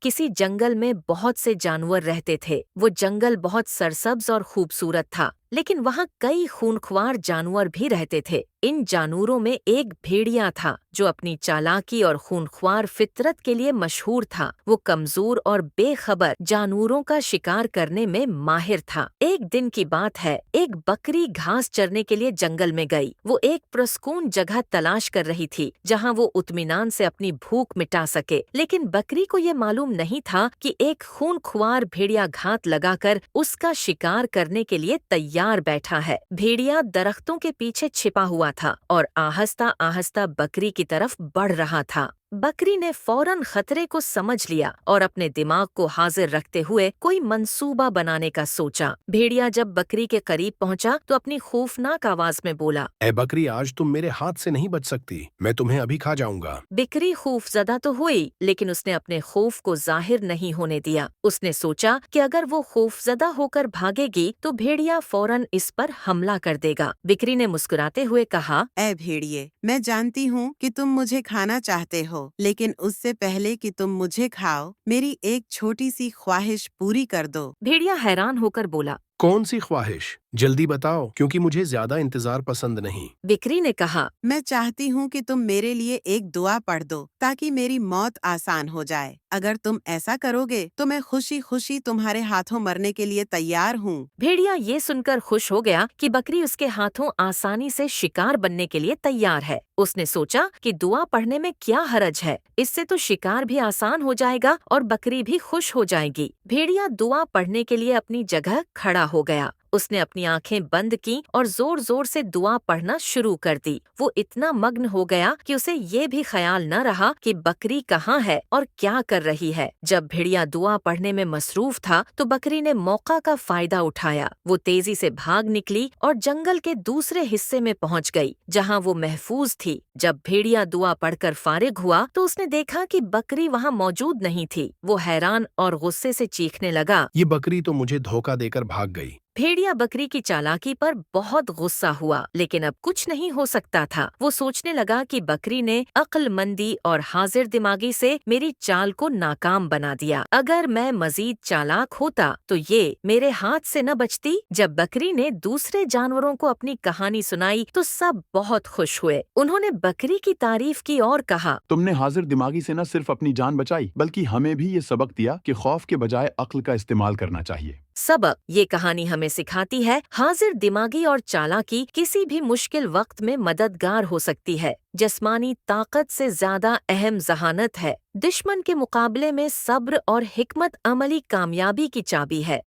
किसी जंगल में बहुत से जानवर रहते थे। वो जंगल बहुत सरसब्ज और खूबसूरत था, लेकिन वहाँ कई खूनख्वार जानवर भी रहते थे। इन जानवरों में एक भेड़िया था जो अपनी चालाकी और खूनख्वार फितरत के लिए मशहूर था। वो कमजोर और बेखबर जानवरों का शिकार करने में माहिर था। एक दिन की बात है, एक बकरी घास चरने के लिए जंगल में गई। वो एक पुरस्कून जगह तलाश कर रही थी जहाँ वो इत्मीनान से अपनी भूख मिटा सके, लेकिन बकरी को ये मालूम नहीं था कि एक खूनख्वार भेड़िया घात लगाकर उसका शिकार करने के लिए तैयार बैठा है। भेड़िया दरख्तों के पीछे छिपा हुआ था और आहिस्ता आहिस्ता बकरी की तरफ बढ़ रहा था। बकरी ने फौरन खतरे को समझ लिया और अपने दिमाग को हाजिर रखते हुए कोई मंसूबा बनाने का सोचा। भेड़िया जब बकरी के करीब पहुंचा तो अपनी खौफनाक आवाज में बोला, ए बकरी, आज तुम मेरे हाथ से नहीं बच सकती, मैं तुम्हें अभी खा जाऊंगा। बकरी खौफजदा तो हुई, लेकिन उसने अपने खौफ को जाहिर नहीं होने दिया। उसने सोचा कि अगर वो खौफजदा होकर भागेगी तो भेड़िया फौरन इस पर हमला कर देगा। बकरी ने मुस्कुराते हुए कहा, ए भेड़िए, मैं जानती हूँ कि तुम मुझे खाना चाहते हो, लेकिन उससे पहले कि तुम मुझे खाओ, मेरी एक छोटी सी ख्वाहिश पूरी कर दो। भेड़िया हैरान होकर बोला, कौन सी ख्वाहिश? जल्दी बताओ, क्योंकि मुझे ज्यादा इंतजार पसंद नहीं। बकरी ने कहा, मैं चाहती हूँ कि तुम मेरे लिए एक दुआ पढ़ दो ताकि मेरी मौत आसान हो जाए। अगर तुम ऐसा करोगे तो मैं खुशी खुशी तुम्हारे हाथों मरने के लिए तैयार हूँ। भेड़िया ये सुनकर खुश हो गया कि बकरी उसके हाथों आसानी से शिकार बनने के लिए तैयार है। उसने सोचा कि दुआ पढ़ने में क्या हरज है, इससे तो शिकार भी आसान हो जाएगा और बकरी भी खुश हो जाएगी। भेड़िया दुआ पढ़ने के लिए अपनी जगह खड़ा हो गया। उसने अपनी आंखें बंद की और जोर जोर से दुआ पढ़ना शुरू कर दी। वो इतना मग्न हो गया कि उसे ये भी ख्याल न रहा कि बकरी कहाँ है और क्या कर रही है। जब भेड़िया दुआ पढ़ने में मसरूफ था तो बकरी ने मौका का फायदा उठाया। वो तेजी से भाग निकली और जंगल के दूसरे हिस्से में पहुंच गई जहां वो महफूज थी। जब भेड़िया दुआ पढ़कर फारिग हुआ तो उसने देखा कि बकरी वहां मौजूद नहीं थी। वो हैरान और गुस्से से चीखने लगा, ये बकरी तो मुझे धोखा देकर भाग गई। भेड़िया बकरी की चालाकी पर बहुत गुस्सा हुआ, लेकिन अब कुछ नहीं हो सकता था। वो सोचने लगा कि बकरी ने अक्लमंदी और हाजिर दिमागी से मेरी चाल को नाकाम बना दिया। अगर मैं मजीद चालाक होता तो ये मेरे हाथ से न बचती। जब बकरी ने दूसरे जानवरों को अपनी कहानी सुनाई तो सब बहुत खुश हुए। उन्होंने बकरी की तारीफ की और कहा, तुमने हाजिर दिमागी से न सिर्फ अपनी जान बचाई, बल्कि हमें भी ये सबक दिया कि खौफ के बजाय अक्ल का इस्तेमाल करना चाहिए। सबक। ये कहानी हमें सिखाती है हाजिर दिमागी और चालाकी किसी भी मुश्किल वक्त में मददगार हो सकती है। जिस्मानी ताकत से ज्यादा अहम जहानत है। दुश्मन के मुकाबले में सब्र और हिकमत अमली कामयाबी की चाबी है।